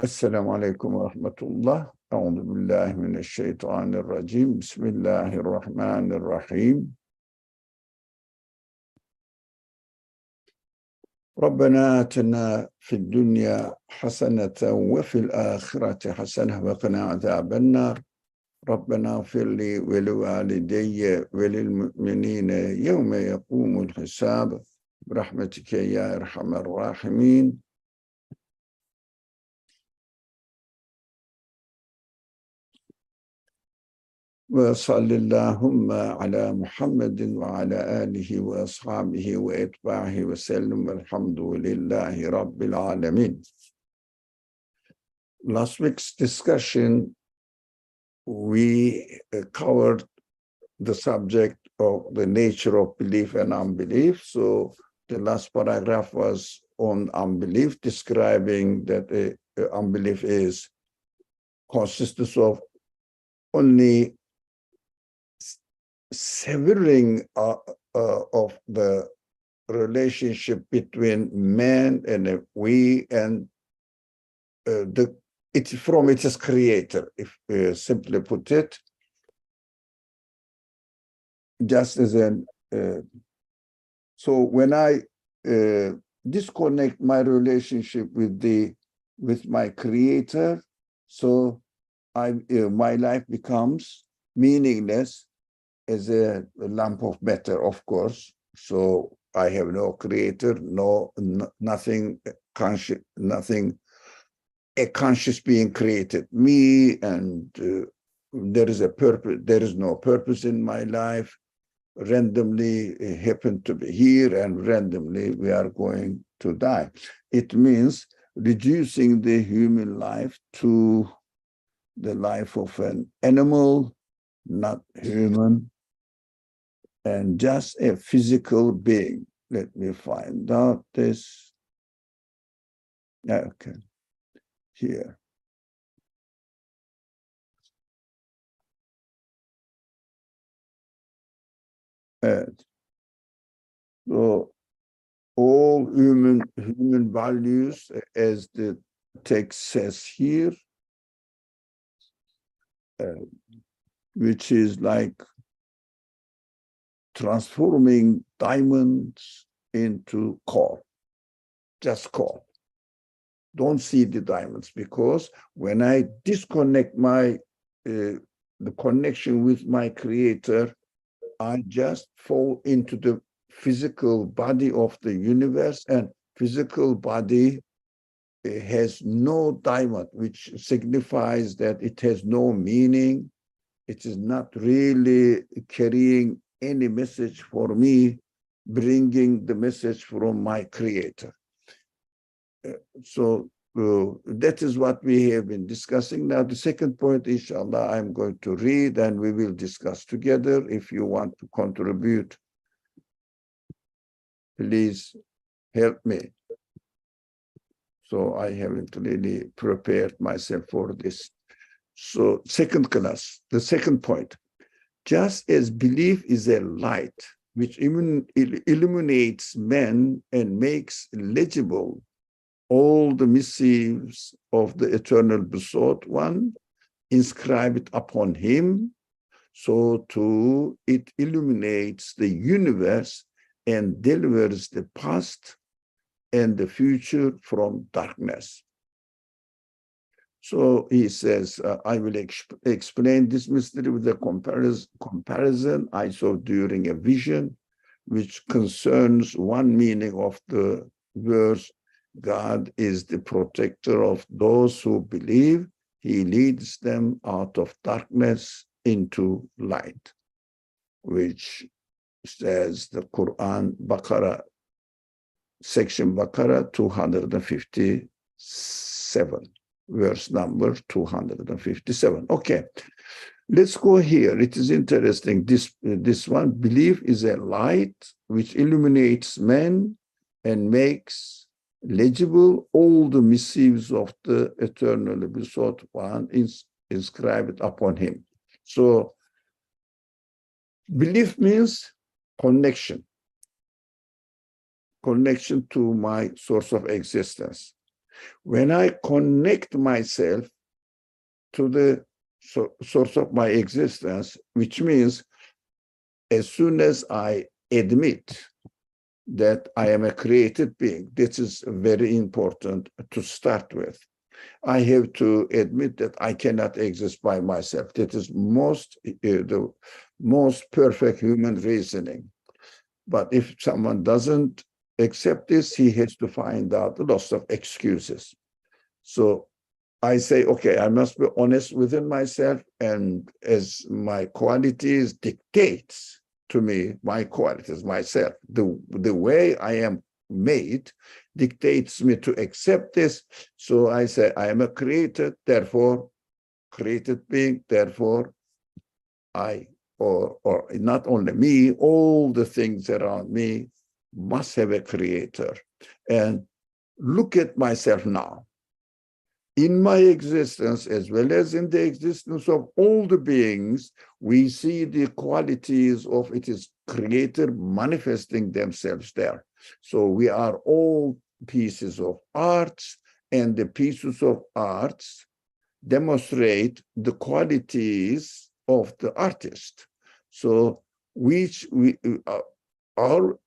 Esselamu Aleyküm ve Rahmetullah. Euzu billahi mineşşeytanirracim. Bismillahirrahmanirrahim. Rabbena atina fid dunya haseneten ve fil ahireti hasene ve qina azabennar. Rabbena firli ve li valideyye ve lil mu'minine yevme yekumul hisab. Rahmetike ya erhamer rahimin. Ve sallallahu ala Muhammedin ve ala alihi ve ashabihi ve etbahi ve sellem velhamdülillahi rabbil alemin. Last week's discussion, we covered the subject of the nature of belief and unbelief. So the last paragraph was on unbelief, describing that unbelief consists of only severing of the relationship between man and we and from its creator, if simply put it, just as an so when I disconnect my relationship with my creator, so my life becomes meaningless as a lump of matter, of course. So I have no creator, nothing conscious, nothing a conscious being created me, and there is a purpose. There is no purpose in my life. Randomly happen to be here, and randomly we are going to die. It means reducing the human life to the life of an animal, not human, and just a physical being. Let me find out this. Okay, here. And so all human values, as the text says here, which is like transforming diamonds into coal, just coal. Don't see the diamonds, because when I disconnect the connection with my creator, I just fall into the physical body of the universe, and physical body has no diamond, which signifies that it has no meaning. It is not really carrying any message for me, bringing the message from my creator. So that is what we have been discussing. Now, the second point, inshallah, I'm going to read and we will discuss together. If you want to contribute, please help me. So I haven't really prepared myself for this. So second class, the second point. Just as belief is a light which illuminates men and makes legible all the missives of the eternal besought one, inscribed upon him, so too it illuminates the universe and delivers the past and the future from darkness. So he says, I will explain this mystery with a comparison I saw during a vision, which concerns one meaning of the verse, God is the protector of those who believe. He leads them out of darkness into light, which says the Quran, Baqarah, section Baqarah 257. Verse number 257. Okay, let's go here. It is interesting. This one, belief is a light which illuminates men and makes legible all the missives of the eternally besought one inscribed upon him. So belief means connection to my source of existence. When I connect myself to the source of my existence, which means as soon as I admit that I am a created being, this is very important to start with. I have to admit that I cannot exist by myself. That is the most perfect human reasoning. But if someone doesn't accept this, he has to find out lots of excuses. So I say, okay, I must be honest within myself, and as my qualities dictates to me, my qualities, myself, the way I am made dictates me to accept this. So I say, I am a created, therefore, created being, therefore, or not only me, all the things around me must have a creator. And look at myself now. In my existence, as well as in the existence of all the beings, we see the qualities of its creator manifesting themselves there. So we are all pieces of arts, and the pieces of arts demonstrate the qualities of the artist. So our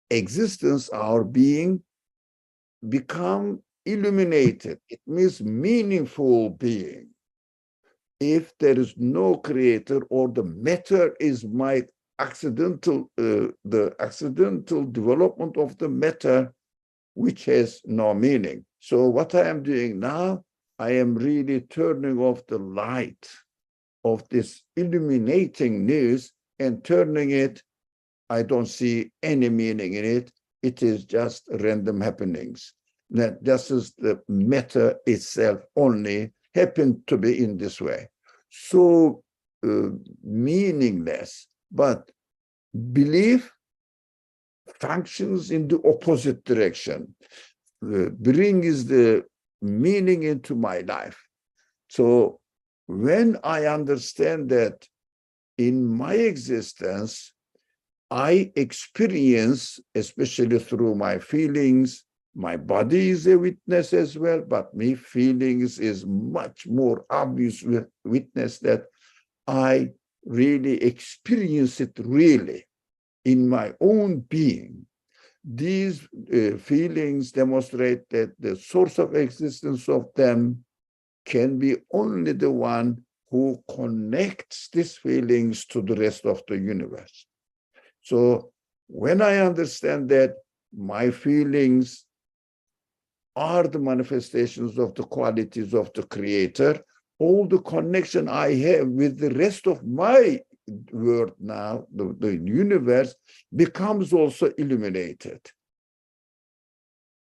existence, our being, become illuminated. It means meaningful being. If there is no creator, or the matter is my the accidental development of the matter, which has no meaning. So what I am doing now, I am really turning off the light of this illuminating news and turning it, I don't see any meaning in it. It is just random happenings. That this is the matter itself only happened to be in this way. So meaningless, but belief functions in the opposite direction, brings the meaning into my life. So when I understand that in my existence, I experience, especially through my feelings, my body is a witness as well, but my feelings is much more obvious witness that I really experience it really in my own being. These feelings demonstrate that the source of existence of them can be only the one who connects these feelings to the rest of the universe. So when I understand that my feelings are the manifestations of the qualities of the creator, all the connection I have with the rest of my world now, the universe, becomes also illuminated.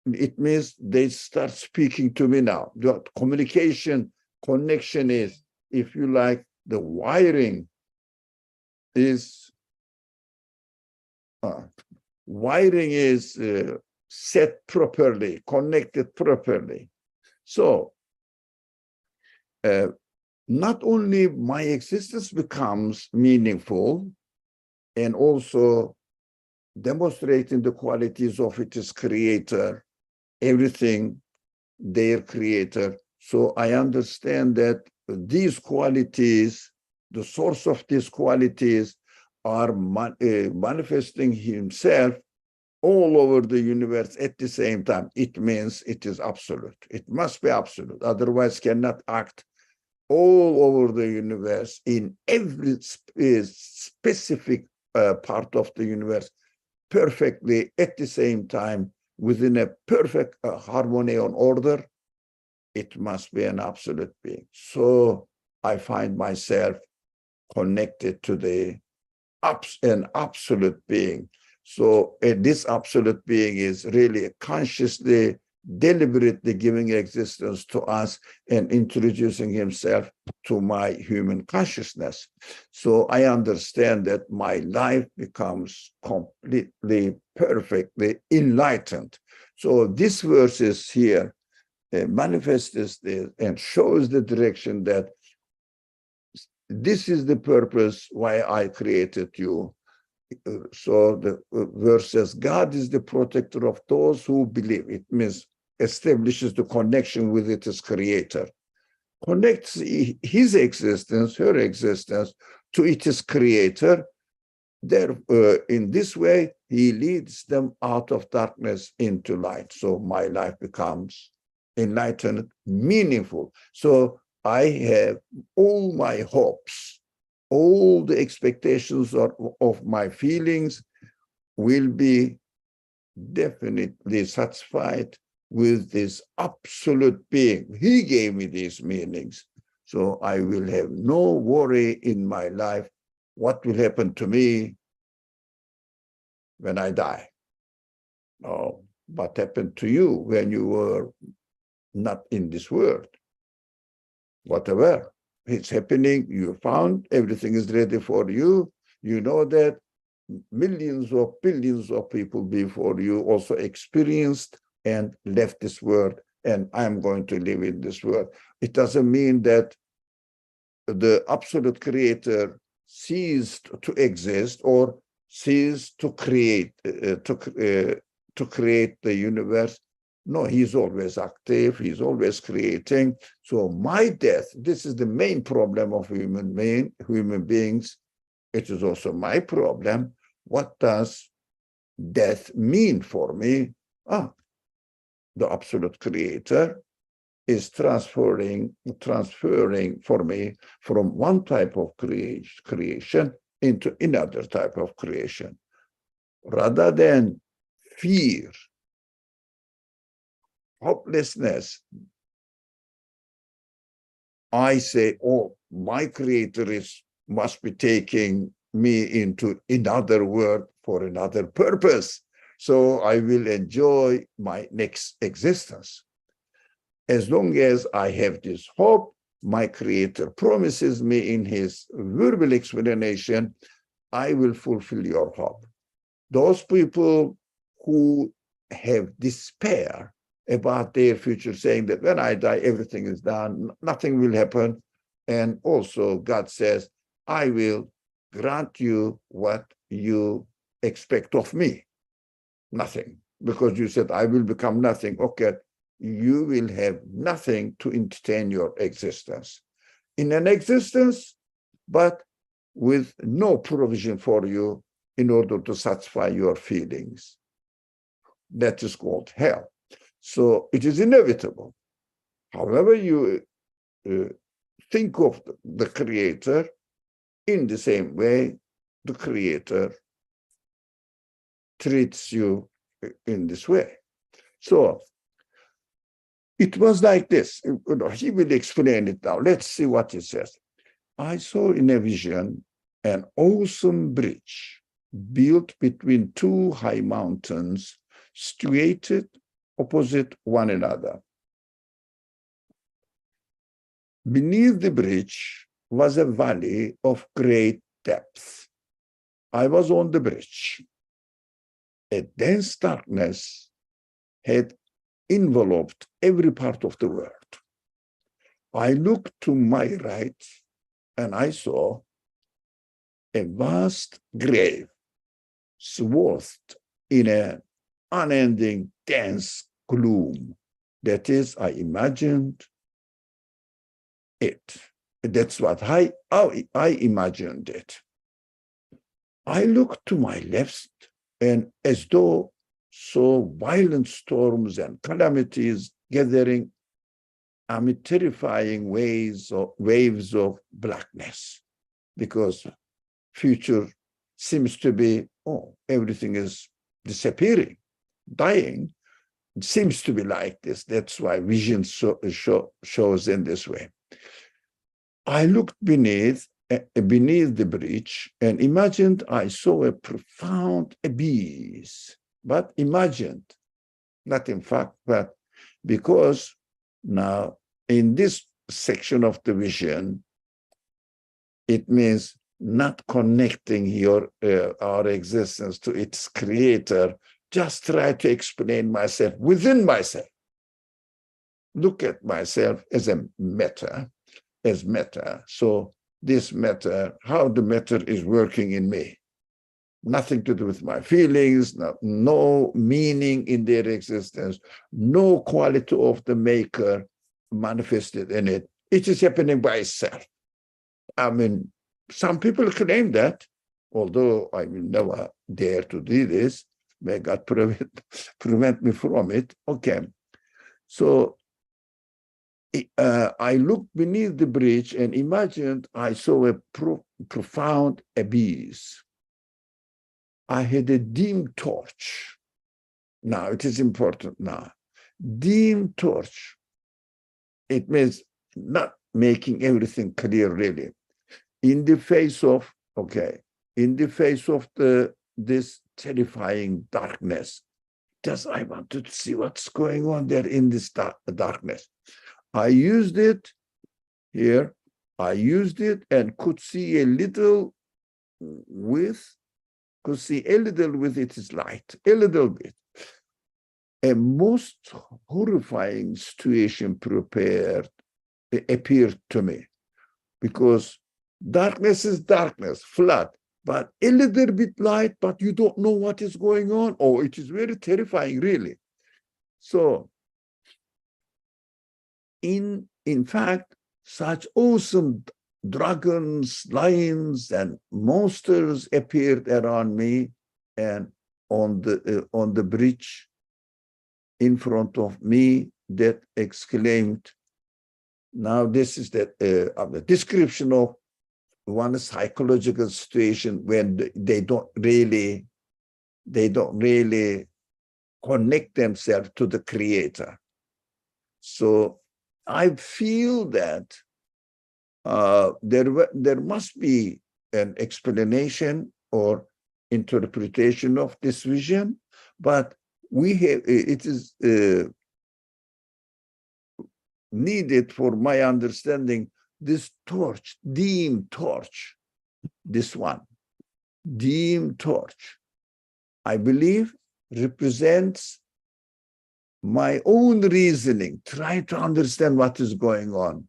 It means they start speaking to me now. The communication, connection is, if you like, the wiring is set properly, connected properly. So not only my existence becomes meaningful, and also demonstrating the qualities of its creator, everything their creator. So I understand that these qualities, the source of these qualities, are manifesting himself all over the universe at the same time. It means it is absolute. It must be absolute. Otherwise, cannot act all over the universe in every specific part of the universe perfectly at the same time within a perfect harmony and order. It must be an absolute being. So I find myself connected to an absolute being. So this absolute being is really consciously, deliberately giving existence to us and introducing himself to my human consciousness. So I understand that my life becomes completely, perfectly enlightened. So this verse is here manifests this and shows the direction that this is the purpose why I created you. So the verse says, God is the protector of those who believe. It means establishes the connection with its creator, connects his existence, her existence, to its creator. There, in this way, he leads them out of darkness into light. So my life becomes enlightened, meaningful. So I have all my hopes, all the expectations of my feelings will be definitely satisfied with this absolute being. He gave me these meanings. So I will have no worry in my life. What will happen to me when I die? Oh, what happened to you when you were not in this world? Whatever is happening, you found everything is ready for you. You know that millions of billions of people before you also experienced and left this world, and I'm going to live in this world. It doesn't mean that the absolute creator ceased to exist or ceased to create to create the universe. No, he's always active, he's always creating. So my death, this is the main problem of human beings. It is also my problem. What does death mean for me? The absolute creator is transferring for me from one type of creation into another type of creation. Rather than fear, hopelessness, I say, oh, my creator must be taking me into another world for another purpose. So I will enjoy my next existence. As long as I have this hope, my creator promises me in his verbal explanation, I will fulfill your hope. Those people who have despair about their future, saying that when I die, everything is done, nothing will happen. And also God says, I will grant you what you expect of me. Nothing. Because you said, I will become nothing. Okay, you will have nothing to entertain your existence. In an existence, but with no provision for you in order to satisfy your feelings. That is called hell. So it is inevitable. However you think of the creator, in the same way, the creator treats you in this way. So it was like this. He will explain it now. Let's see what he says. I saw in a vision an awesome bridge built between two high mountains, situated opposite one another. Beneath the bridge was a valley of great depth. I was on the bridge. A dense darkness had enveloped every part of the world. I looked to my right and I saw a vast grave swathed in an unending dense gloom. That is, I imagined it. That's what I imagined it. I looked to my left, and as though saw violent storms and calamities gathering amid terrifying waves of blackness, because future seems to be, oh, everything is disappearing, dying. It seems to be like this. That's why vision shows in this way. I looked beneath the bridge and imagined I saw a profound abyss, but imagined, not in fact, but because now in this section of the vision, it means not connecting our existence to its creator. Just try to explain myself within myself. Look at myself as a matter, as matter. So this matter, how the matter is working in me. nothing to do with my feelings, no meaning in their existence, no quality of the maker manifested in it. It is happening by itself. I mean, some people claim that, although I will never dare to do this. May God prevent me from it. Okay. So I looked beneath the bridge and imagined I saw a profound abyss. I had a dim torch. Now, it is important now. Dim torch. It means not making everything clear, really. In the face of, in the face of this terrifying darkness, just I wanted to see what's going on there in this darkness. I used it here. I used it and could see a little with its light, a little bit. A most horrifying situation appeared to me, because darkness is darkness, flood, but a little bit light, but you don't know what is going on. Oh, it is very terrifying, really. So, in fact, such awesome dragons, lions, and monsters appeared around me and on the bridge in front of me that exclaimed. Now, this is the description of one psychological situation when they don't really connect themselves to the creator. So I feel that there must be an explanation or interpretation of this vision, but it is needed for my understanding this torch, dim torch, this one, dim torch, I believe represents my own reasoning, try to understand what is going on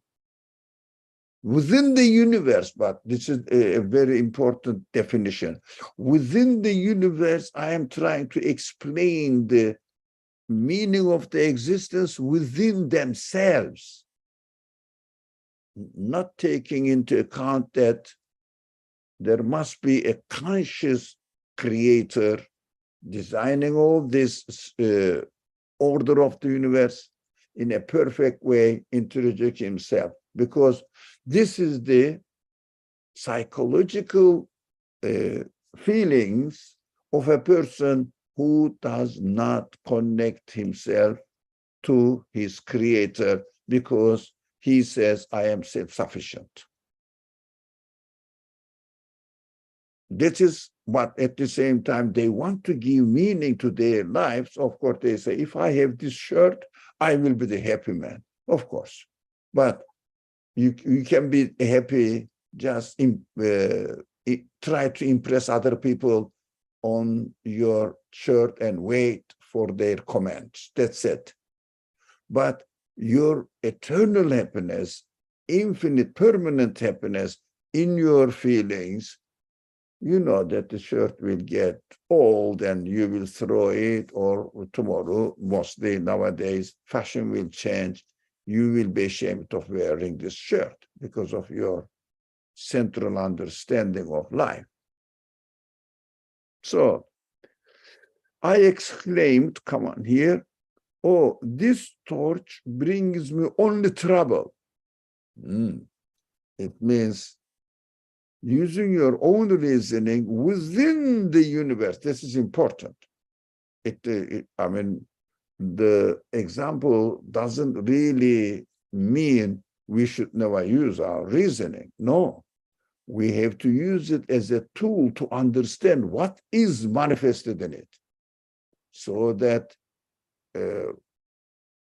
within the universe. But this is a very important definition. Within the universe, I am trying to explain the meaning of the existence within themselves, not taking into account that there must be a conscious creator designing all this order of the universe in a perfect way, introduce himself, because this is the psychological feelings of a person who does not connect himself to his creator, because he says, I am self-sufficient. This is what, at the same time, they want to give meaning to their lives. Of course, they say, if I have this shirt, I will be the happy man, of course. But you can be happy, just try to impress other people on your shirt and wait for their comments. That's it. But your eternal happiness, infinite, permanent happiness in your feelings, you know that the shirt will get old and you will throw it, or tomorrow, mostly nowadays, fashion will change. You will be ashamed of wearing this shirt because of your central understanding of life. So I exclaimed, come on here, oh, this torch brings me only trouble. It means using your own reasoning within the universe. This is important. I mean, the example doesn't really mean we should never use our reasoning. No, we have to use it as a tool to understand what is manifested in it, so that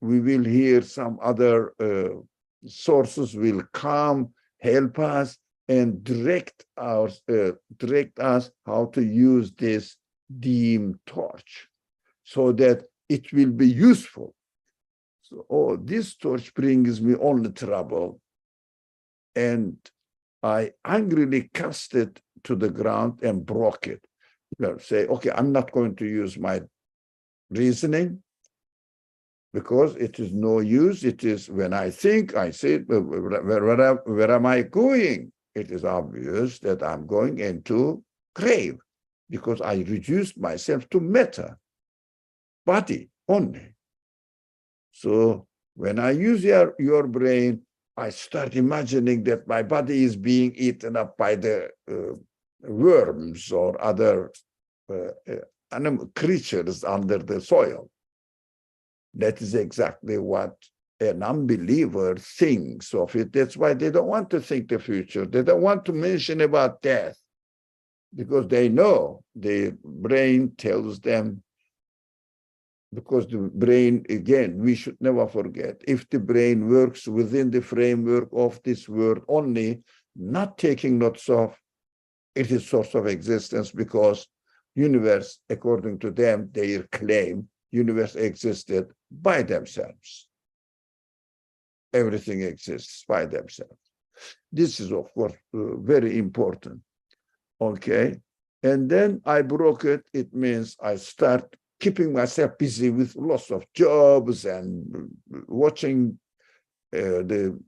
we will hear some other sources will come, help us, and direct us how to use this dim torch so that it will be useful. So, oh, this torch brings me only trouble. And I angrily cast it to the ground and broke it. say, okay, I'm not going to use my reasoning because it is no use. It is when I think, I say, where am I going? It is obvious that I'm going into grave because I reduced myself to matter, body only. So when I use your brain, I start imagining that my body is being eaten up by the worms or other animal creatures under the soil. That is exactly what an unbeliever thinks of it. That's why they don't want to think the future. They don't want to mention about death because they know the brain tells them, because the brain, again, we should never forget, if the brain works within the framework of this world only, not taking notes of it is source of existence, because universe, according to them, their claim, universe existed by themselves. Everything exists by themselves. This is, of course, very important. Okay. And then I broke it. It means I start keeping myself busy with lots of jobs and watching the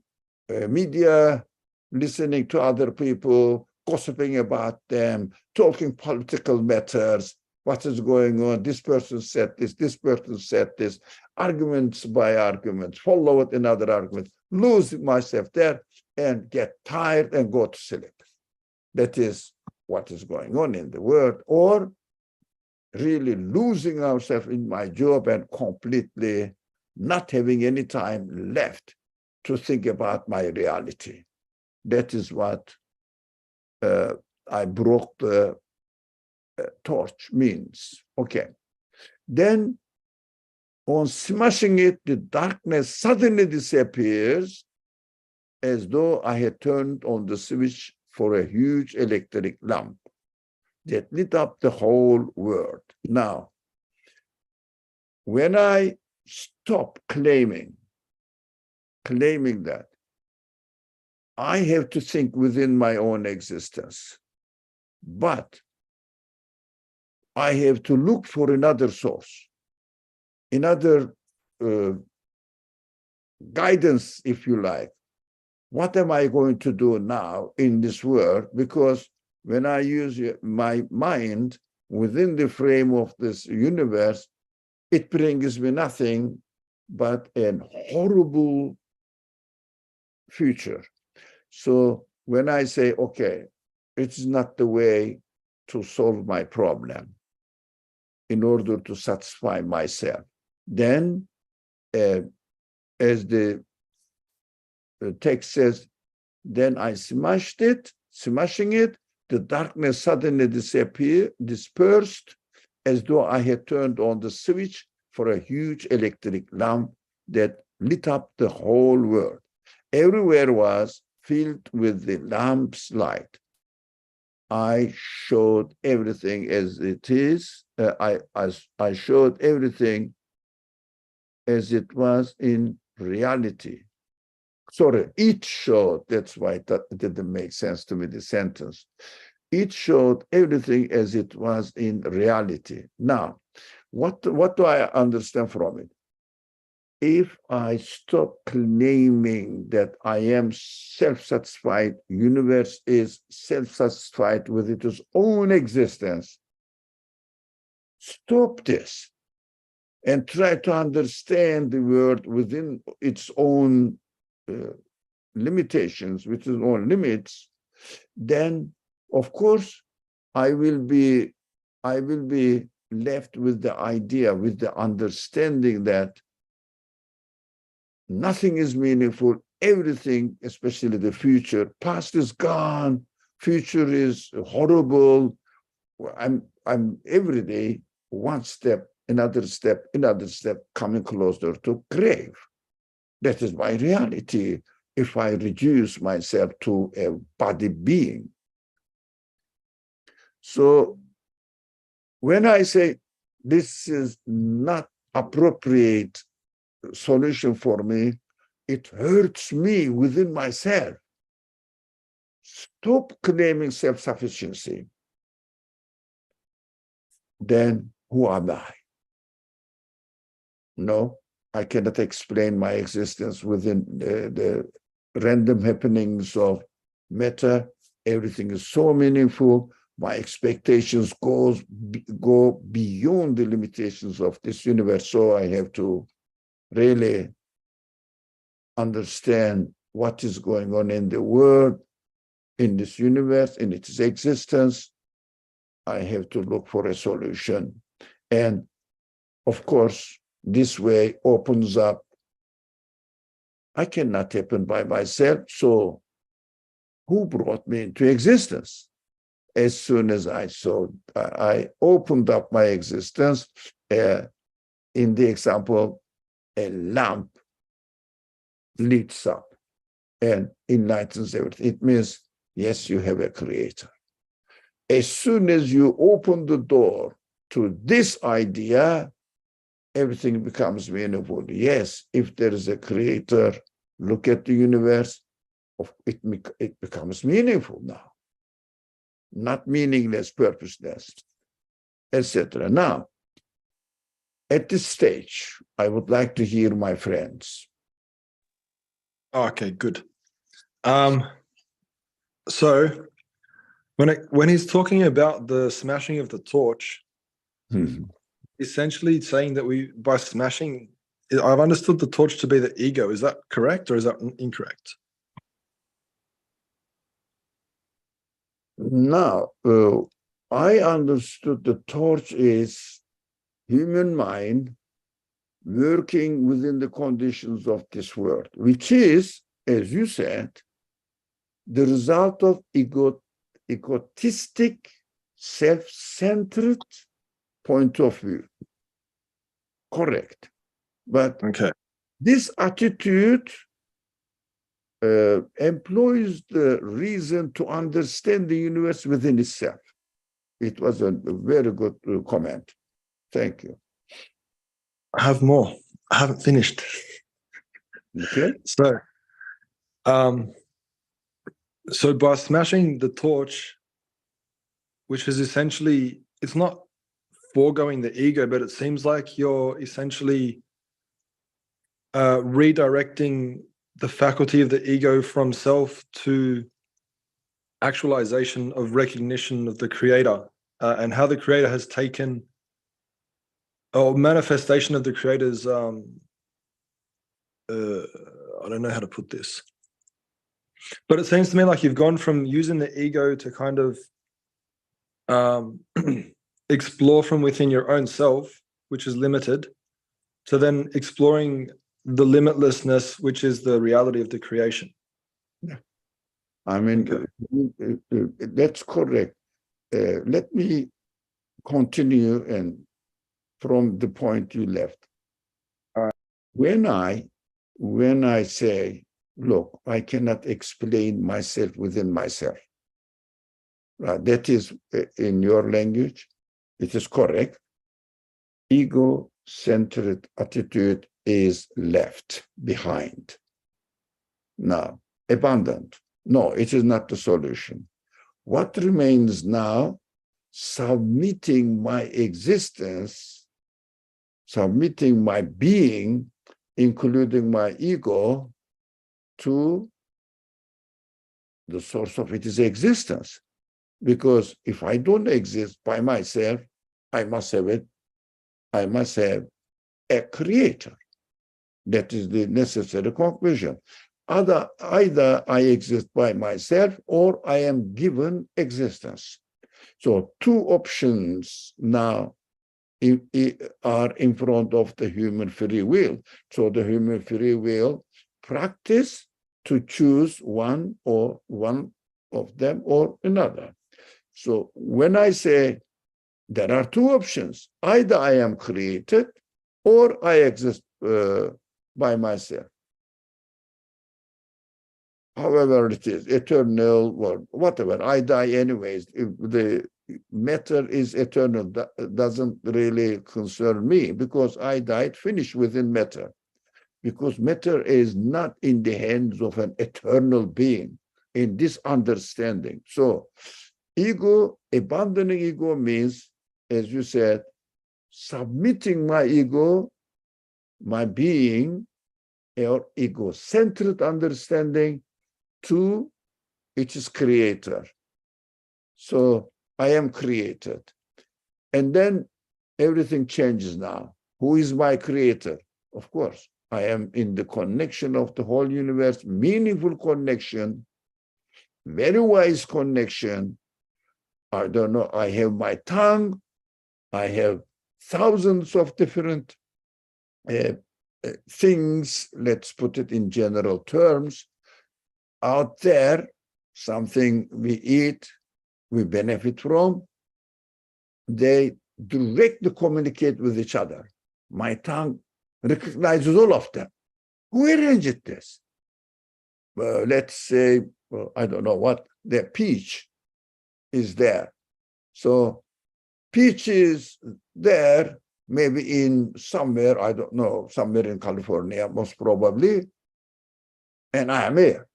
media, listening to other people, gossiping about them, talking political matters, what is going on, this person said this, arguments by arguments, follow it another argument, lose myself there and get tired and go to sleep. That is what is going on in the world, or really losing ourselves in my job and completely not having any time left to think about my reality. That is what I broke the torch means. Okay. Then on smashing it, the darkness suddenly disappears as though I had turned on the switch for a huge electric lamp that lit up the whole world. Now, when I stop claiming that I have to think within my own existence, but I have to look for another source, another guidance, if you like. What am I going to do now in this world? Because when I use my mind within the frame of this universe, it brings me nothing but a horrible future. So when I say, okay, it's not the way to solve my problem in order to satisfy myself, then as the text says, then I smashing it, the darkness suddenly dispersed, as though I had turned on the switch for a huge electric lamp that lit up the whole world. Everywhere was filled with the lamp's light. I showed everything as it is. I showed everything as it was in reality. Sorry, it showed, that's why that didn't make sense to me, the sentence. It showed everything as it was in reality. Now, what do I understand from it? If I stop claiming that I am self-satisfied, universe is self-satisfied with its own existence, stop this and try to understand the world within its own limitations, with its own limits, then of course I will be left with the idea, with the understanding that nothing is meaningful. Everything, especially the future, past is gone, future is horrible. I'm every day one step, another step, coming closer to grave. That is my reality if I reduce myself to a body being. So when I say this is not appropriate solution for me, it hurts me within myself. Stop claiming self-sufficiency. then who am I? No, I cannot explain my existence within the random happenings of matter. Everything is so meaningful. My expectations go beyond the limitations of this universe. So I have to really understand what is going on in the world, in this universe, in its existence. I have to look for a solution. And of course, this way opens up. I cannot happen by myself. So who brought me into existence? As soon as I opened up my existence, in the example, a lamp lights up and enlightens everything. It means, yes, you have a creator. As soon as you open the door to this idea, everything becomes meaningful. Yes, if there is a creator, look at the universe, it becomes meaningful now. Not meaningless, purposeless, etc. Now, at this stage, I would like to hear my friends. Okay, good. So when he's talking about the smashing of the torch, essentially saying that by smashing, I've understood the torch to be the ego. Is that correct or is that incorrect? Now, I understood the torch is human mind working within the conditions of this world, which is, as you said, the result of egotistic, self-centered point of view. Correct. But okay, this attitude employs the reason to understand the universe within itself. It was a very good comment. Thank you. I have more. I haven't finished. Okay. So by smashing the torch, which is essentially, it's not foregoing the ego, but it seems like you're essentially redirecting the faculty of the ego from self to actualization of recognition of the creator, and how the creator has taken, or manifestation of the creator's, I don't know how to put this, but it seems to me like you've gone from using the ego to kind of explore from within your own self, which is limited, to then exploring the limitlessness, which is the reality of the creation. Yeah. I mean, okay. That's correct. Let me continue and from the point you left. All right. When I say, look, I cannot explain myself within myself. That is, in your language, it is correct. Ego-centered attitude is left behind. Now, abandoned. No, it is not the solution. What remains now? Submitting my existence, submitting my being, including my ego, to the source of its existence. Because if I don't exist by myself, I must have it. I must have a creator. That is the necessary conclusion. Either I exist by myself or I am given existence. So two options now are in front of the human free will. So the human free will practice to choose one of them or another. So when I say there are two options, either I am created or I exist by myself. However it is, eternal or whatever, I die anyways. If the matter is eternal, that doesn't really concern me because I died, finished within matter. Because matter is not in the hands of an eternal being in this understanding. So ego, abandoning ego means as you said, submitting my ego, my being, or ego-centered understanding to its creator. So I am created. And then everything changes now. Who is my creator? Of course, I am in the connection of the whole universe, meaningful connection, very wise connection. I don't know, I have my tongue, I have thousands of different things, let's put it in general terms, out there, something we eat, we benefit from, they directly communicate with each other. My tongue recognizes all of them. Who arranged this? Let's say, well, I don't know what, the peach is there. So peach is there, maybe in somewhere, I don't know, somewhere in California, most probably, and I am here.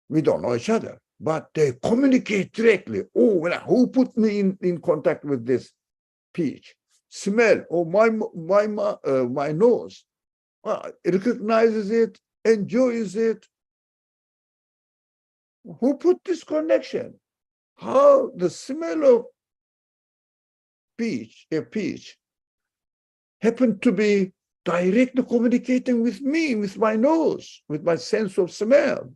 We don't know each other, but they communicate directly. Oh, well, who put me in contact with this peach? Smell, oh, my nose. It recognizes it, enjoys it. Who put this connection? How the smell of a peach, happened to be directly communicating with me, with my nose, with my sense of smell.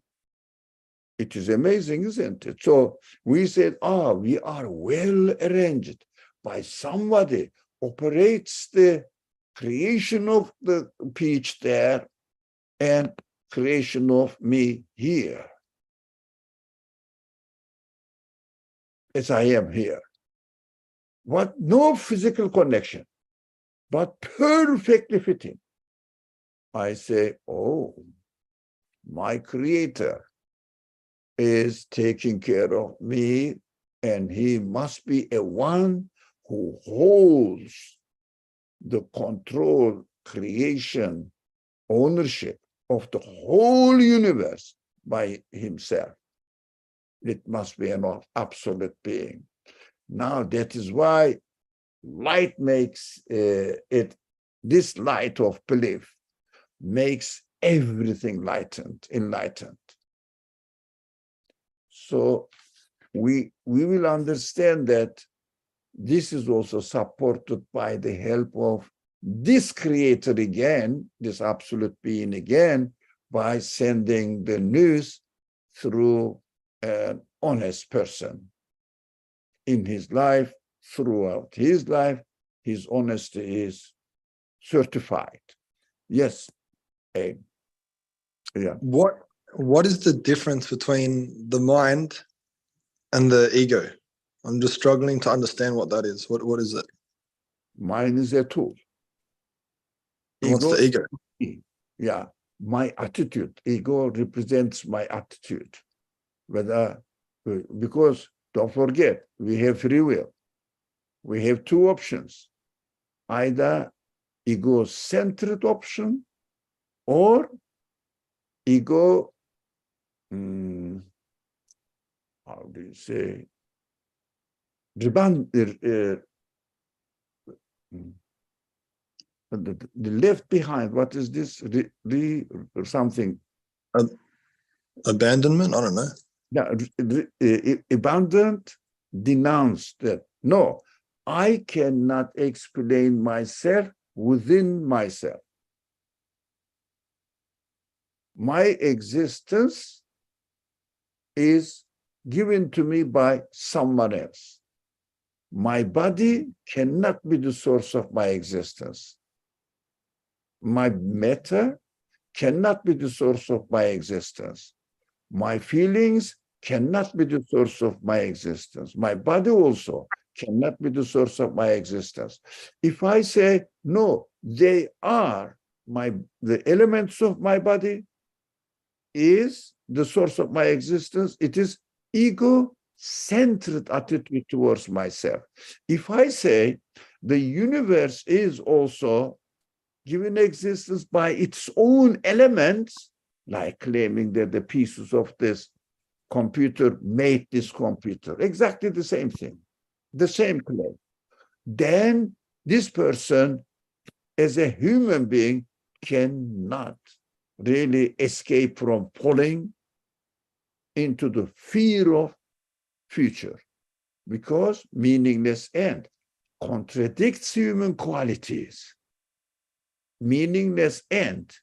It is amazing, isn't it? So we said, we are well arranged by somebody operates the creation of the peach there and creation of me here, as I am here. What? No physical connection, but perfectly fitting. I say, oh, my creator is taking care of me, and he must be a one who holds the control, creation, ownership of the whole universe by himself. It must be an absolute being. Now that is why light makes this light of belief makes everything enlightened. So we will understand that this is also supported by the help of this creator again, this absolute being again, by sending the news through an honest person in his life, throughout his life. His honesty is certified. Yes. Yeah. What is the difference between the mind and the ego? I'm just struggling to understand what that is. What is it? Mind is a tool. What's the ego? Yeah, my attitude. Ego represents my attitude. Because don't forget, we have free will. We have two options, either ego-centered option or ego, how do you say, the left behind, what is this? Something. Abandonment? I don't know. Yeah, abandoned, denounced that. No, I cannot explain myself within myself. My existence is given to me by someone else. My body cannot be the source of my existence. My matter cannot be the source of my existence. My feelings cannot be the source of my existence. My body also cannot be the source of my existence. If I say, no, they are the elements of my body is the source of my existence, it is ego-centered attitude towards myself. If I say the universe is also given existence by its own elements, like claiming that the pieces of this computer made this computer, exactly the same thing, the same claim. then this person, as a human being, cannot really escape from falling into the fear of future, because meaningless end contradicts human qualities. Meaningless end,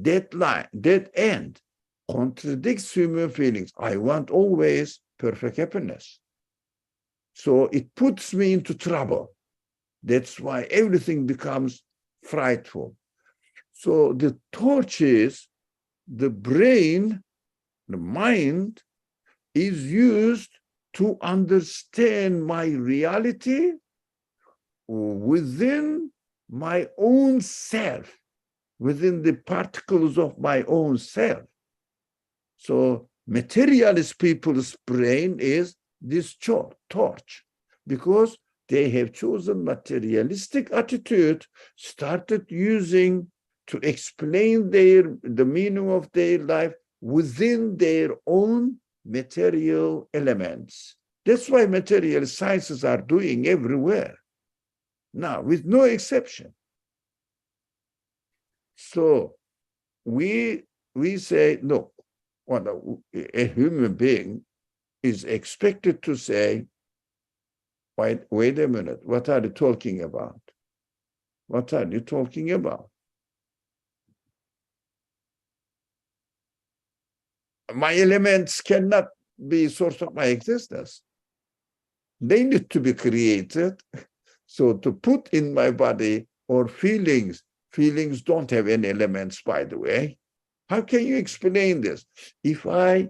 deadline, dead end contradicts human feelings. I want always perfect happiness. So it puts me into trouble. That's why everything becomes frightful. So the torch is the brain, the mind is used to understand my reality within my own self, within the particles of my own self. So materialist people's brain is this torch, because they have chosen materialistic attitude, started using to explain the meaning of their life within their own material elements. That's why material sciences are doing everywhere now, with no exception. So we say, no, a human being is expected to say, wait a minute, what are you talking about? What are you talking about? My elements cannot be source of my existence. They need to be created. So to put in my body or feelings don't have any elements, by the way. How can you explain this? If I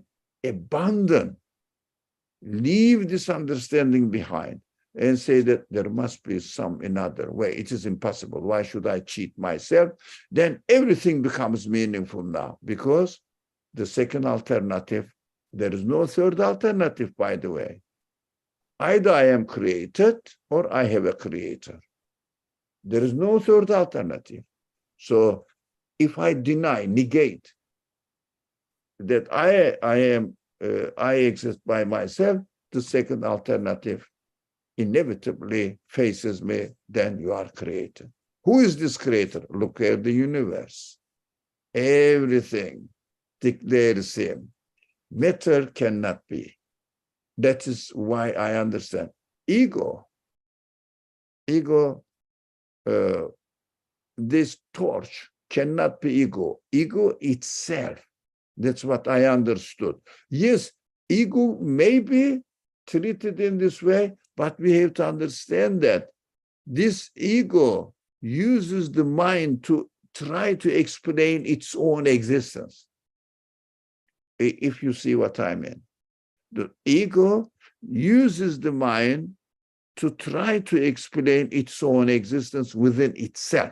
leave this understanding behind and say that there must be another way, it is impossible. Why should I cheat myself? Then everything becomes meaningful now, because the second alternative, there is no third alternative, by the way. Either I am created or I have a creator. There is no third alternative. So if I negate that I exist by myself, the second alternative inevitably faces me, then you are created. Who is this creator? Look at the universe. Everything declares him. Matter cannot be. That is why I understand. Ego, this torch cannot be ego. Ego itself. That's what I understood. Yes, ego may be treated in this way, but we have to understand that this ego uses the mind to try to explain its own existence. If you see what I mean. The ego uses the mind to try to explain its own existence within itself.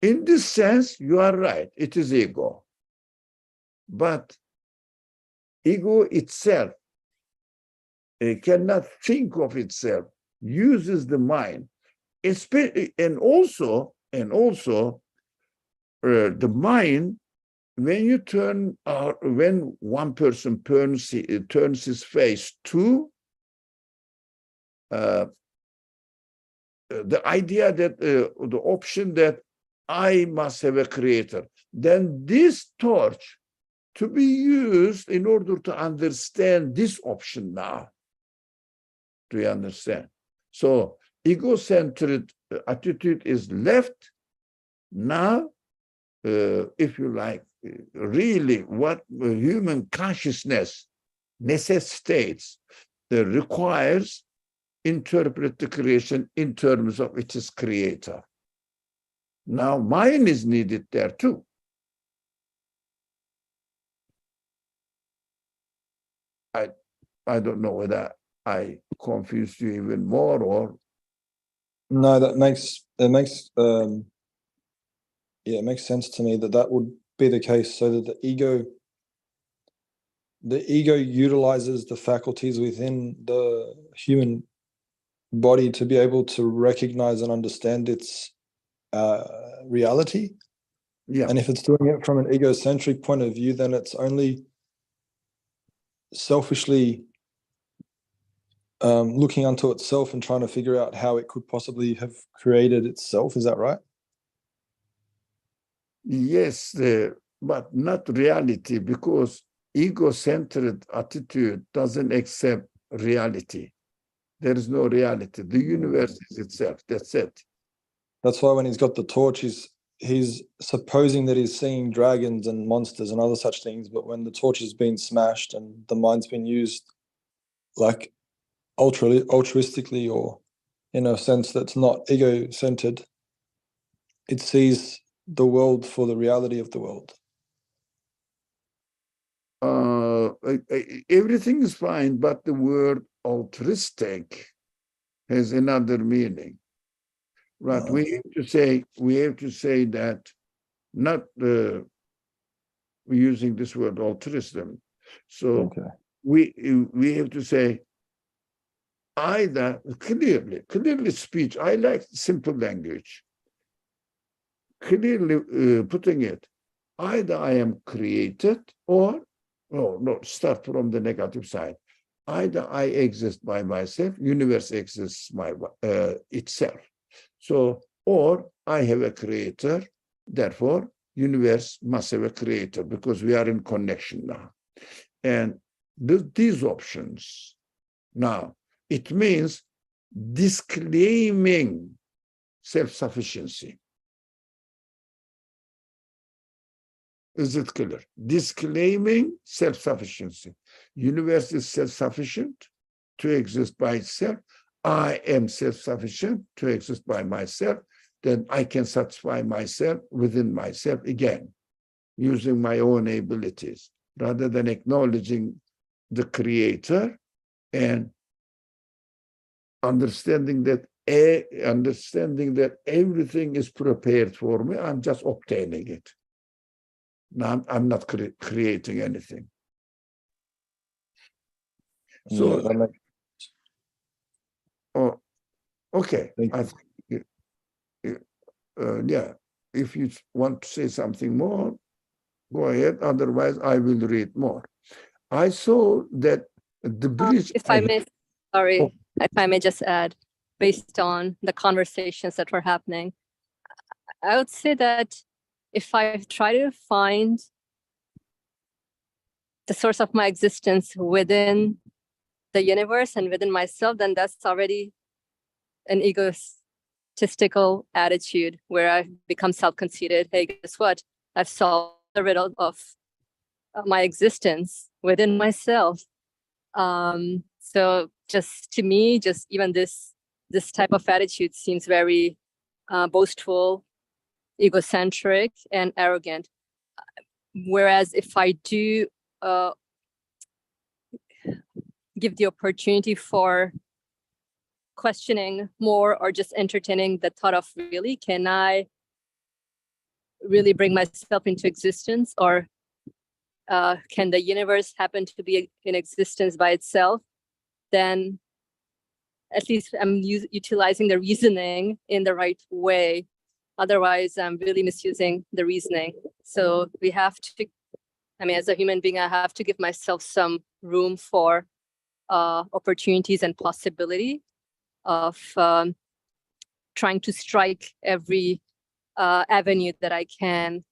In this sense, you are right, it is ego. But ego itself cannot think of itself, uses the mind, and also the mind, when one person turns his face to the idea that the option that I must have a creator, then this torch to be used in order to understand this option now. Do you understand? So ego-centered attitude is left. Now, if you like, really what human consciousness necessitates, requires, interpret the creation in terms of its creator. Now, mind is needed there too. I don't know whether I confused you even more or. No, it makes it makes sense to me that would be the case, so that the ego utilizes the faculties within the human body to be able to recognize and understand its reality. Yeah. And if it's doing it from an egocentric point of view, then it's only selfishly looking unto itself and trying to figure out how it could possibly have created itself. Is that right? Yes, but not reality, because ego-centered attitude doesn't accept reality. There is no reality. The universe is itself. That's it. That's why when he's got the torch, he's supposing that he's seeing dragons and monsters and other such things, but when the torch has been smashed and the mind's been used like altruistically, or in a sense that's not ego-centered, it sees the world for the reality of the world. Everything is fine, but the word altruistic has another meaning, right? We have to say that, not using this word altruism. So Okay. we have to say either clearly speech. I like simple language. Clearly putting it, either I am created, or no, start from the negative side. Either I exist by myself, universe exists by itself. So, or I have a creator, therefore universe must have a creator, because we are in connection now. And these options, now, it means disclaiming self-sufficiency. Is it clear? Disclaiming self-sufficiency. Universe is self-sufficient to exist by itself. I am self-sufficient to exist by myself. Then I can satisfy myself within myself again, using my own abilities, rather than acknowledging the creator and understanding that everything is prepared for me. I'm just obtaining it. Now I'm not creating anything. So, okay. I think, yeah. If you want to say something more, go ahead. Otherwise, I will read more. I saw that the bridge. If I may just add, based on the conversations that were happening, I would say that if I try to find the source of my existence within the universe and within myself, then that's already an egotistical attitude where I've become self-conceited. Hey, guess what? I've solved the riddle of my existence within myself. So just to me, just even this type of attitude seems very boastful, egocentric, and arrogant. Whereas if I do give the opportunity for questioning more, or just entertaining the thought of, really, can I really bring myself into existence, or can the universe happen to be in existence by itself, then at least I'm utilizing the reasoning in the right way. Otherwise, I'm really misusing the reasoning. So we have to, as a human being, I have to give myself some room for opportunities and possibility of trying to strike every avenue that I can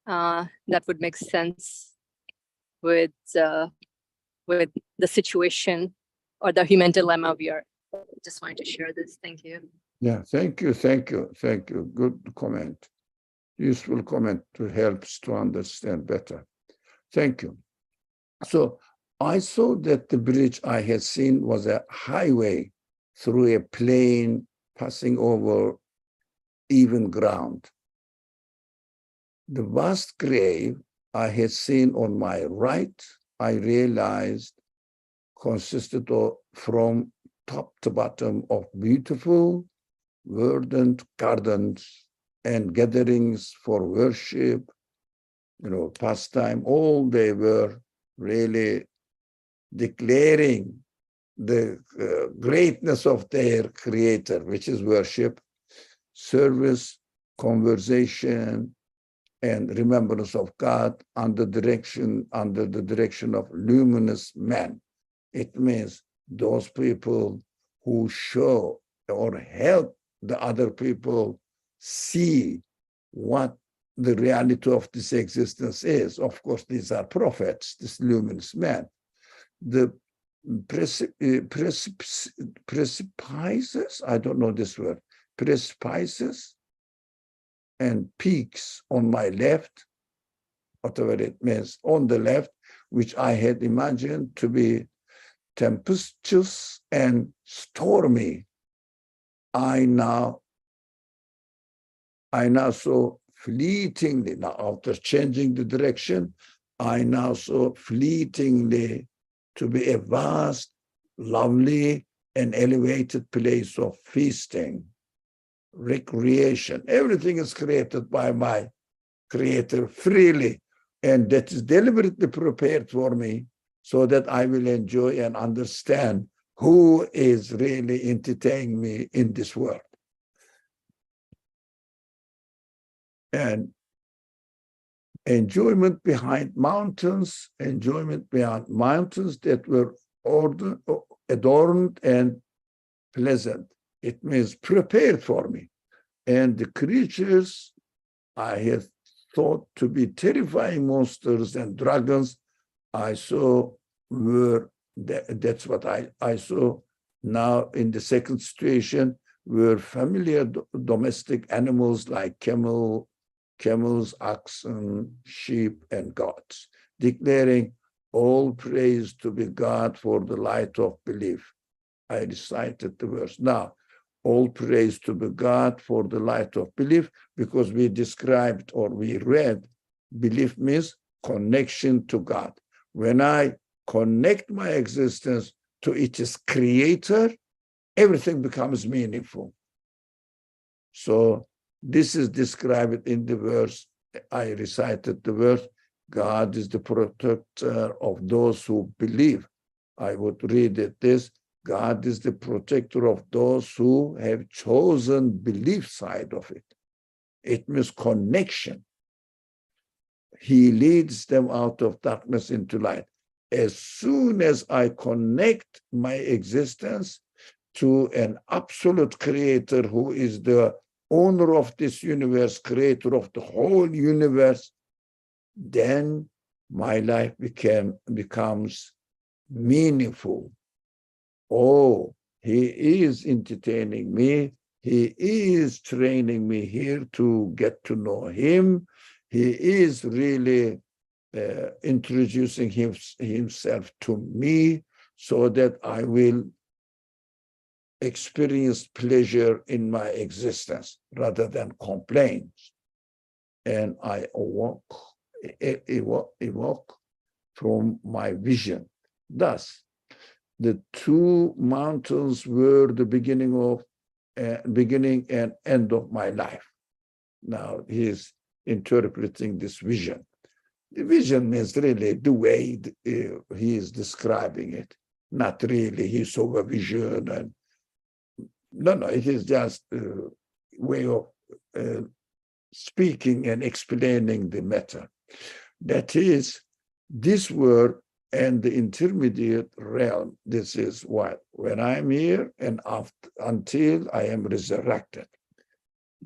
that would make sense with the situation or the human dilemma we are. Just wanted to share this. Thank you. Yeah, thank you. Good comment. Useful comment to help us to understand better. Thank you. So I saw that the bridge I had seen was a highway through a plain passing over even ground. The vast grave I had seen on my right, I realized consisted of, from top to bottom, of beautiful, verdant gardens and gatherings for worship, pastime. All they were really declaring the greatness of their creator, which is worship, service, conversation, and remembrance of God under the direction of luminous man. It means those people who show or help the other people see what the reality of this existence is. Of course, these are prophets, this luminous man. The precipices, I don't know this word, precipices and peaks on my left, whatever it means, on the left, which I had imagined to be tempestuous and stormy, I now saw fleetingly, now after changing the direction, I now saw fleetingly to be a vast, lovely, and elevated place of feasting, recreation. Everything is created by my Creator freely, and that is deliberately prepared for me so that I will enjoy and understand who is really entertaining me in this world. And enjoyment behind mountains, enjoyment beyond mountains that were adorned and pleasant. It means prepared for me. And the creatures I had thought to be terrifying monsters and dragons, I saw that's what I saw now in the second situation, were familiar domestic animals like camels, oxen, sheep, and goats, declaring all praise to be God for the light of belief. I recited the verse. Now, all praise to be God for the light of belief, because we described or we read, belief means connection to God. When I connect my existence to its creator, everything becomes meaningful. So this is described in the verse. I recited the verse, God is the protector of those who believe. I would read it this, God is the protector of those who have chosen belief side of it. It means connection. He leads them out of darkness into light. As soon as I connect my existence to an absolute creator who is the owner of this universe, creator of the whole universe, then my life becomes meaningful. Oh, he is entertaining me. He is training me here to get to know him. He is really introducing himself to me so that I will experience pleasure in my existence rather than complaints. And I awoke from my vision. Thus, the two mountains were the beginning and end of my life. Now he's interpreting this vision. The vision means really the way he is describing it. Not really he saw a vision and no, it is just a way of speaking and explaining the matter. That is, this world and the intermediate realm, this is what, when I'm here and after, until I am resurrected.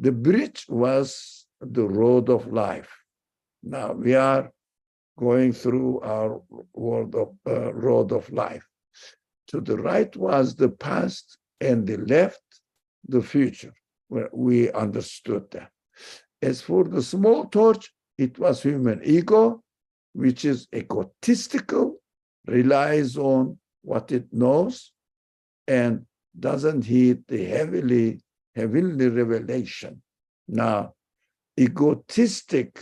The bridge was the road of life. Now we are going through our road of life. To the right was the past and the left, the future, where we understood that. As for the small torch, it was human ego, which is egotistical, relies on what it knows, and doesn't heed the heavenly revelation. Now, egotistic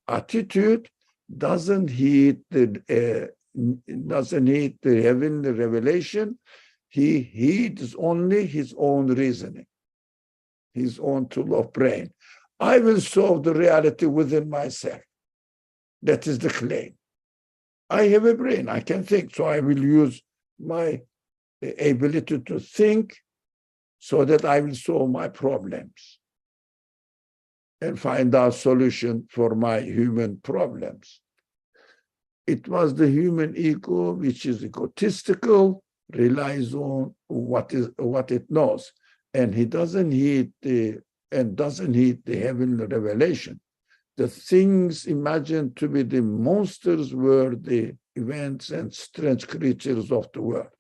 attitude doesn't heed the heavenly revelation. He heeds only his own reasoning, his own tool of brain. I will solve the reality within myself. That is the claim. I have a brain, I can think, so I will use my ability to think so that I will solve my problems and find out solution for my human problems. it was the human ego which is egotistical, relies on what it knows, and he doesn't heed the heavenly revelation. The things imagined to be the monsters were the events and strange creatures of the world.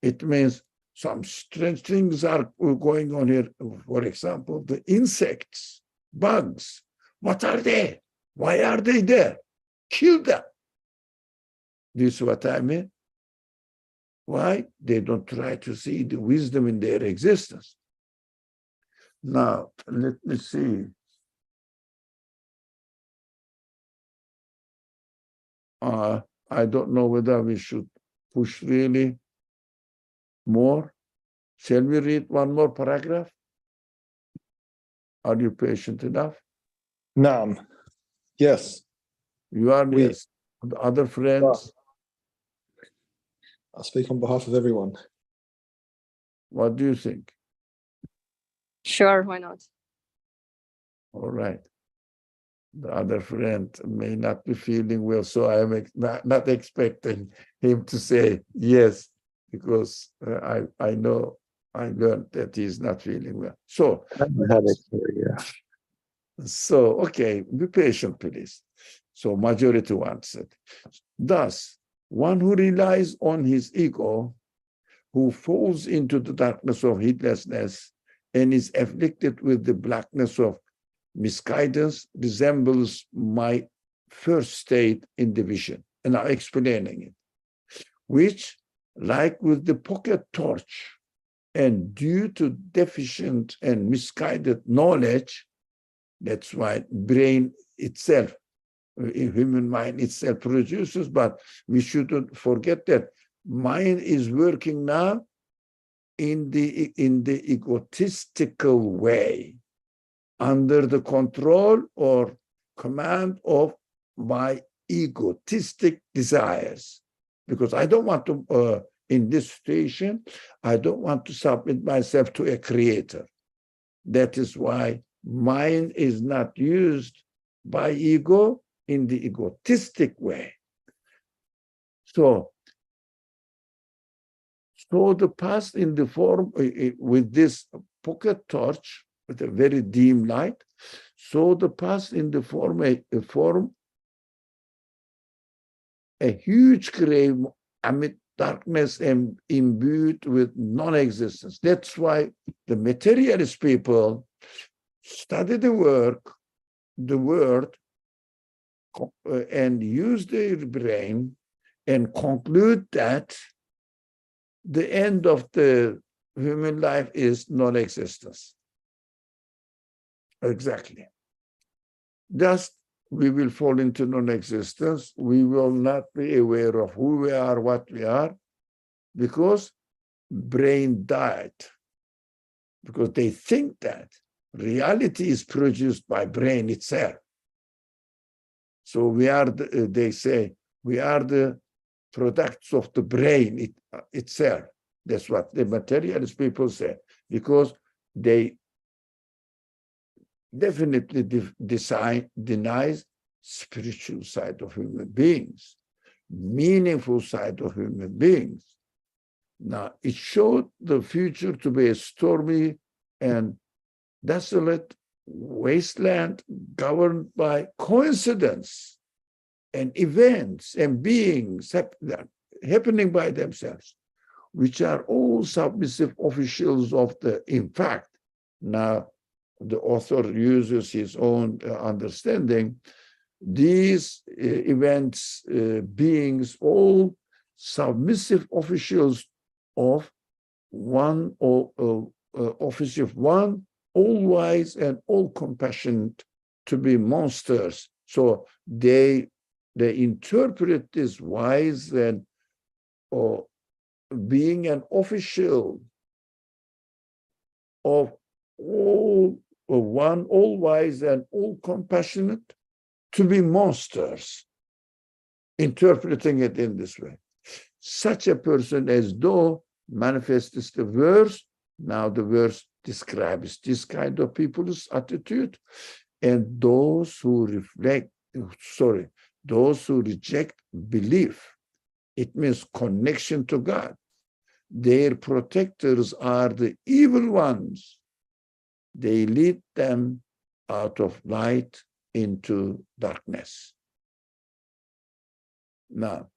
It means some strange things are going on here. For example, the insects, bugs. What are they? Why are they there? Kill them. This is what I mean. Why? They don't try to see the wisdom in their existence. Now, let me see. I don't know whether we should push really more. Shall we read one more paragraph? Are you patient enough? Naam. Yes. You are, We- yes. The other friends, I speak on behalf of everyone. what do you think? Sure, why not? All right. The other friend may not be feeling well, so I am not expecting him to say yes, because I know, I learned that he is not feeling well. So, okay, be patient, please. So majority wants it. Thus, one who relies on his ego, who falls into the darkness of heedlessness and is afflicted with the blackness of misguidance, resembles my first state in the vision. And I'm explaining it, which, like with the pocket torch, and due to deficient and misguided knowledge, that's why brain itself, human mind itself produces, but we shouldn't forget that mind is working now in the egotistical way, under the control or command of my egotistic desires. Because I don't want to, in this situation, I don't want to submit myself to a creator. That is why mind is not used by ego in the egotistic way. So the past in the form, with this pocket torch, with a very dim light, so the past in the form, a huge grave amid darkness and imbued with non-existence. That's why the materialist people study the word, and use their brain and conclude that the end of the human life is non-existence. Exactly. Thus, we will fall into non-existence. We will not be aware of who we are, what we are, because brain died. Because they think that reality is produced by brain itself. So we are, they say, we are the products of the brain itself. That's what the materialist people say, because they definitely denies spiritual side of human beings, meaningful side of human beings. Now, it showed the future to be a stormy and desolate wasteland governed by coincidence and events and beings happening by themselves, which are all submissive officials of the, in fact, now the author uses his own understanding, these events, beings, all submissive officials of one, office of one, all wise and all compassionate, to be monsters. So they interpret this wise and being an official of all one, all wise and all compassionate, to be monsters, interpreting it in this way. Such a person, as though, manifests the verse. Now the verse describes this kind of people's attitude, and those who reflect, those who reject belief, it means connection to God. Their protectors are the evil ones. They lead them out of light into darkness. Now,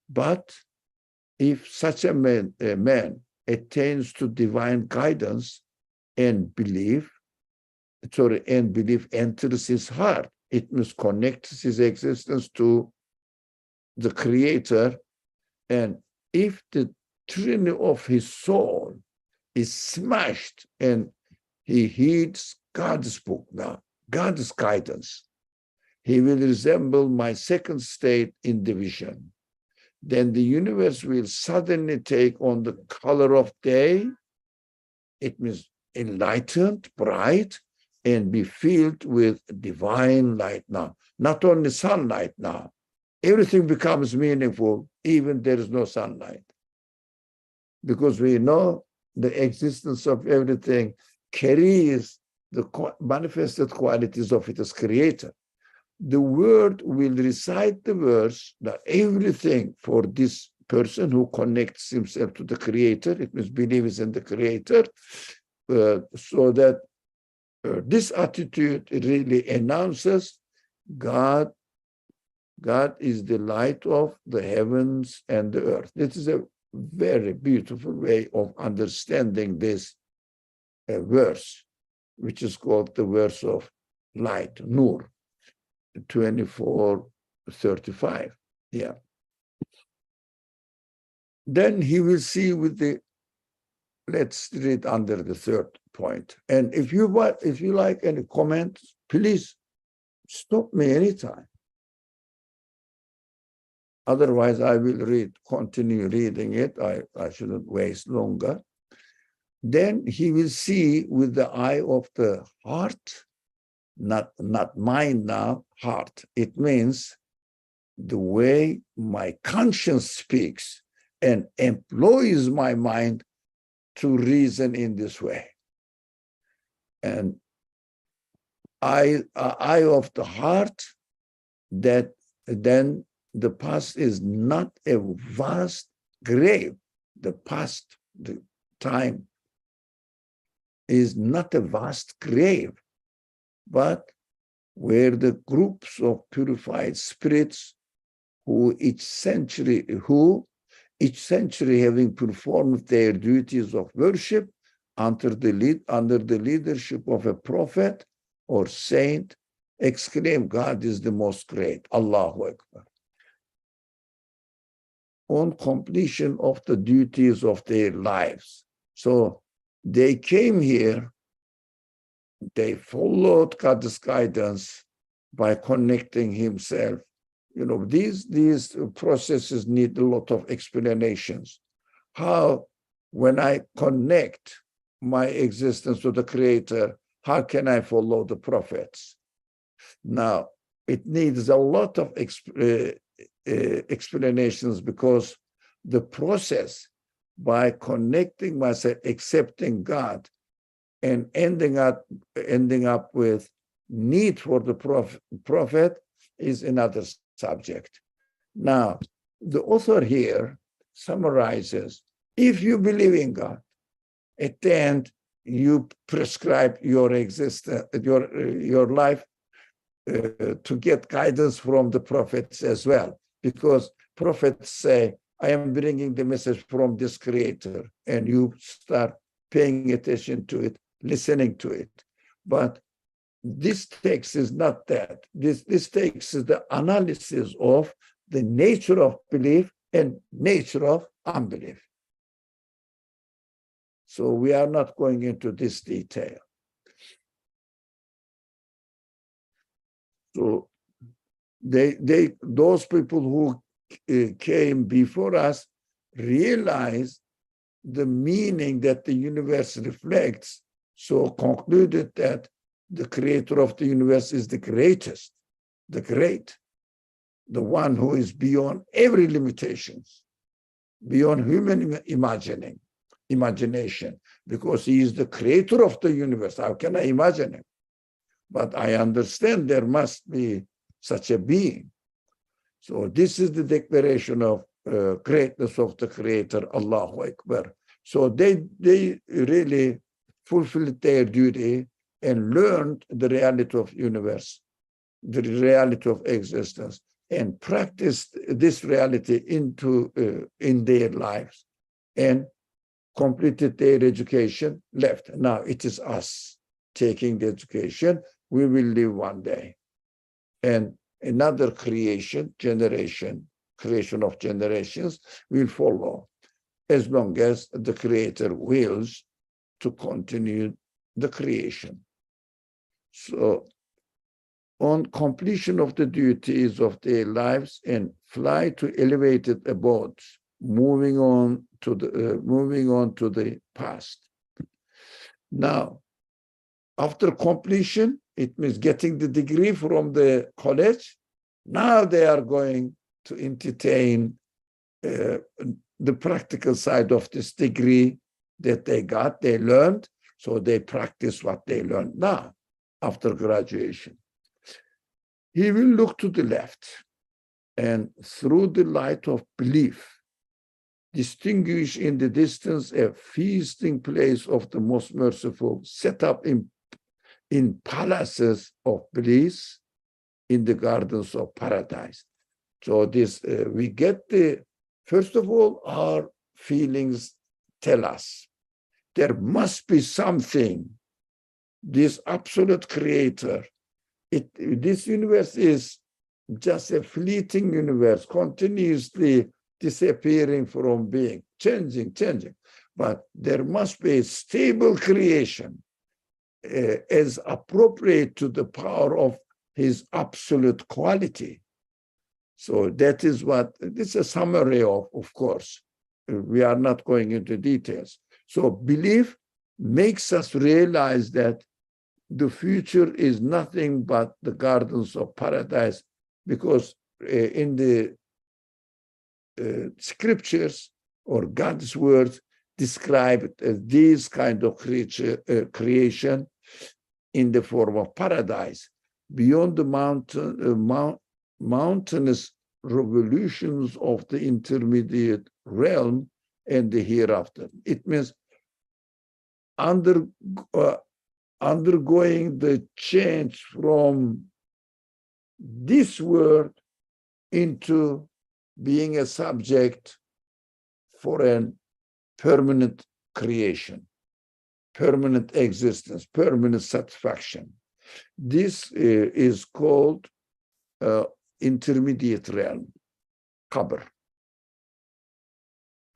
but if such a man attains to divine guidance and belief enters his heart, it must connect his existence to the Creator. And if the trinity of his soul is smashed and he heeds God's book now, God's guidance, he will resemble my second state in division. Then the universe will suddenly take on the color of day. It means enlightened, bright, and be filled with divine light now. Not only sunlight now. Everything becomes meaningful, even there is no sunlight. Because we know the existence of everything carries the manifested qualities of its creator. The word will recite the verse that everything for this person who connects himself to the creator, it means believes in the creator, so that this attitude really announces God is the light of the heavens and the earth. This is a very beautiful way of understanding this verse, which is called the verse of light, Nur, 24:35. Yeah. Then he will see with the, let's read under the third point. And if you like any comments, please stop me anytime. Otherwise, I will continue reading it. I shouldn't waste longer. Then he will see with the eye of the heart, not mind now, heart. It means the way my conscience speaks and employs my mind to reason in this way. And eye of the heart, that then the past is not a vast grave. The past, the time, is not a vast grave, but where the groups of purified spirits who each century having performed their duties of worship under the leadership of a prophet or saint, exclaim, God is the most great, Allahu Akbar. On completion of the duties of their lives. So they came here, they followed God's guidance by connecting himself. You know, these processes need a lot of explanations. How, when I connect my existence to the Creator, how can I follow the prophets? Now, it needs a lot of explanations, because the process by connecting myself, accepting God, and ending up with need for the prophet is another subject. Now, the author here summarizes, if you believe in God, at the end, you prescribe your existence, your life to get guidance from the prophets as well, because prophets say, I am bringing the message from this Creator, and you start paying attention to it, listening to it. But this text is not that. This text is the analysis of the nature of belief and nature of unbelief. So we are not going into this detail. So those people who came before us realized the meaning that the universe reflects, so concluded that the Creator of the universe is the greatest, the great, the one who is beyond every limitations, beyond human imagination, because he is the Creator of the universe. How can I imagine him? But I understand there must be such a being. So this is the declaration of greatness of the Creator, Allahu Akbar. So they really fulfilled their duty and learned the reality of universe, the reality of existence, and practiced this reality in their lives, and completed their education, left. Now it is us taking the education. We will live one day, and another creation of generations will follow, as long as the Creator wills to continue the creation. So on completion of the duties of their lives and fly to elevated abodes, moving on to the past. Now, after completion, it means getting the degree from the college. Now they are going to entertain the practical side of this degree that they learned. So they practice what they learned now after graduation. He will look to the left, and through the light of belief, distinguish in the distance a feasting place of the most merciful, set up in palaces of bliss, in the gardens of paradise. So this, we get first of all, our feelings tell us there must be something, this absolute Creator. This universe is just a fleeting universe, continuously disappearing from being, changing. But there must be a stable creation as appropriate to the power of his absolute quality. So that is what, this is a summary of course. We are not going into details. So belief makes us realize that the future is nothing but the gardens of paradise, because in the scriptures or God's words describe these kind of creation in the form of paradise, beyond the mountainous revolutions of the intermediate realm and the hereafter. It means undergoing the change from this world into being a subject for a permanent creation, permanent existence, permanent satisfaction. This is called intermediate realm, qabr,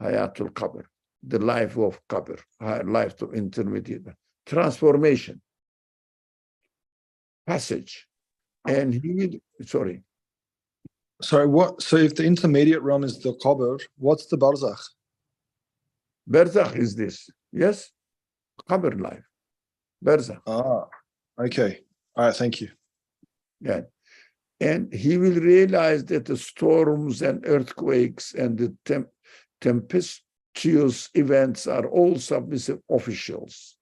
hayatul qabr, the life of qabr, life of intermediate, transformation, passage. And he will, sorry, what? So if the intermediate realm is the qabr, what's the barzakh? barzakh is this, yes, qabr life, barzakh. Ah, okay. All right, thank you. Yeah. And he will realize that the storms and earthquakes and the tempestuous events are all submissive officials.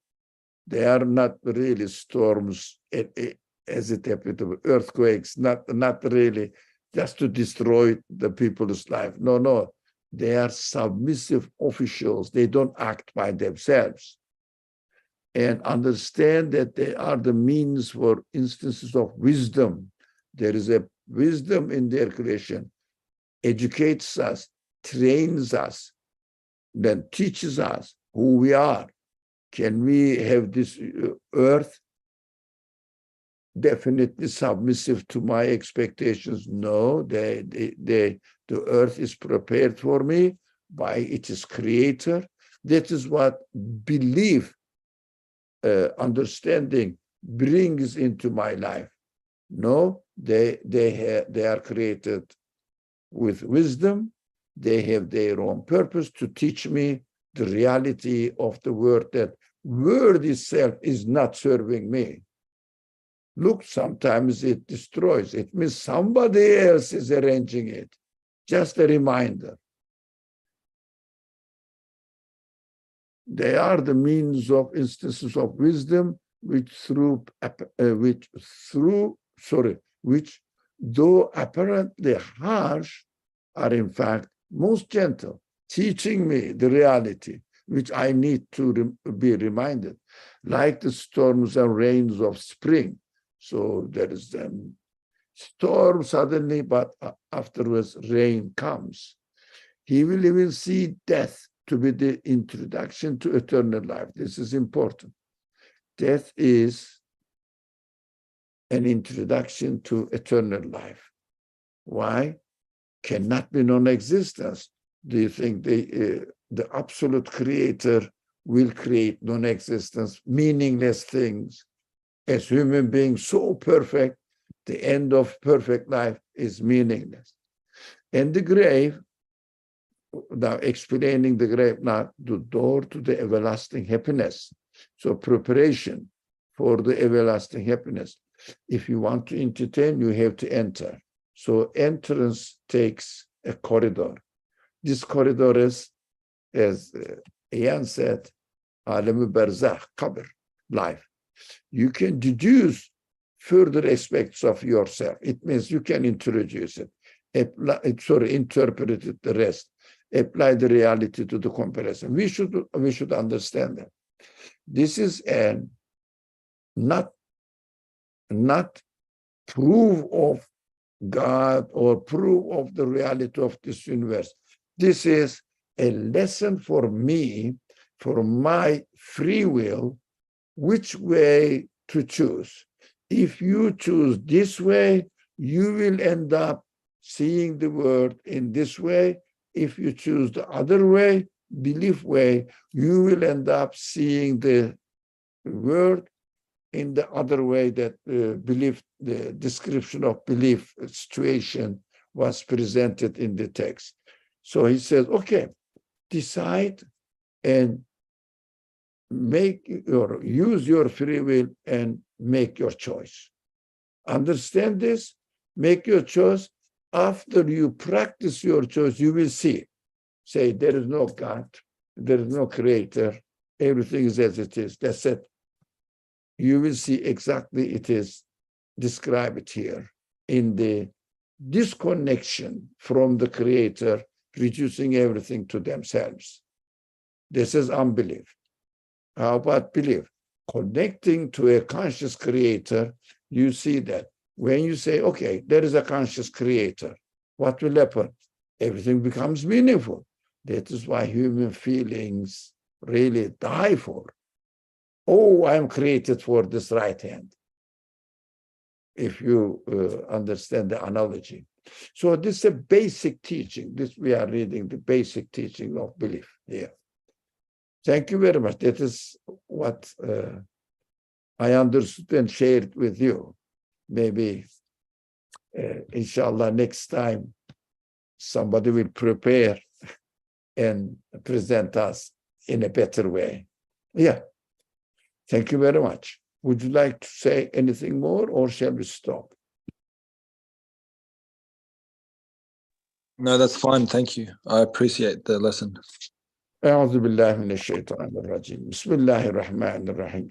They are not really storms as it happened to earthquakes, not really just to destroy the people's life. No. They are submissive officials. They don't act by themselves. And understand that they are the means for instances of wisdom. There is a wisdom in their creation, educates us, trains us, then teaches us who we are. Can we have this earth definitely submissive to my expectations? No, the earth is prepared for me by its creator. That is what belief, understanding brings into my life. No, they are created with wisdom. They have their own purpose to teach me the reality of the word, that word itself is not serving me. Look, sometimes it destroys. It means somebody else is arranging it. Just a reminder. They are the means of instances of wisdom which though apparently harsh, are in fact most gentle, teaching me the reality which I need to be reminded, like the storms and rains of spring. So there is then storm suddenly, but afterwards rain comes. He will even see death to be the introduction to eternal life. This is important. Death is an introduction to eternal life. Why? Cannot be non-existence. Do you think the absolute creator will create non-existence, meaningless things? As human beings, so perfect, the end of perfect life is meaningless. And the grave, now explaining the grave, now the door to the everlasting happiness. So preparation for the everlasting happiness. If you want to entertain, you have to enter. So entrance takes a corridor. This corridor is, as Ian said, alem-i barzakh, qabr, life. You can deduce further aspects of yourself. It means you can introduce it, interpret it, the rest, apply the reality to the comparison. We should understand that. This is not proof of God or proof of the reality of this universe. This is a lesson for me, for my free will, which way to choose. If you choose this way, you will end up seeing the world in this way. If you choose the other way, belief way, you will end up seeing the world in the other way that belief, the description of belief situation was presented in the text. So he says, okay, decide and use your free will and make your choice. Understand this, make your choice. After you practice your choice, you will see. Say, there is no God, there is no creator, everything is as it is. That's it. You will see exactly it is described here in the disconnection from the creator, reducing everything to themselves. This is unbelief. How about belief? Connecting to a conscious creator, you see that. When you say, okay, there is a conscious creator, what will happen? Everything becomes meaningful. That is why human feelings really die for. Oh, I'm created for this right hand. If you understand the analogy. So this is a basic teaching. This we are reading the basic teaching of belief here. Thank you very much. That is what I understood and shared with you. Maybe, inshallah, next time somebody will prepare and present us in a better way. Yeah. Thank you very much. Would you like to say anything more, or shall we stop? No, that's fine. Thank you. I appreciate the lesson. أعوذ بالله من الشيطان الرجيم. بسم الله الرحمن الرحيم.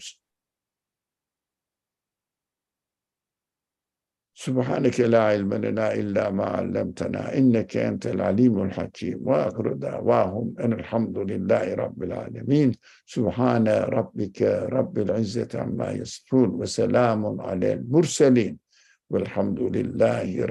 سبحانك لا علم لنا إلا ما علمتنا إنك أنت العليم الحكيم وآخر دعواهم أن الحمد لله رب العالمين سبحان ربك رب العزة عما يصفون وسلام على المرسلين والحمد لله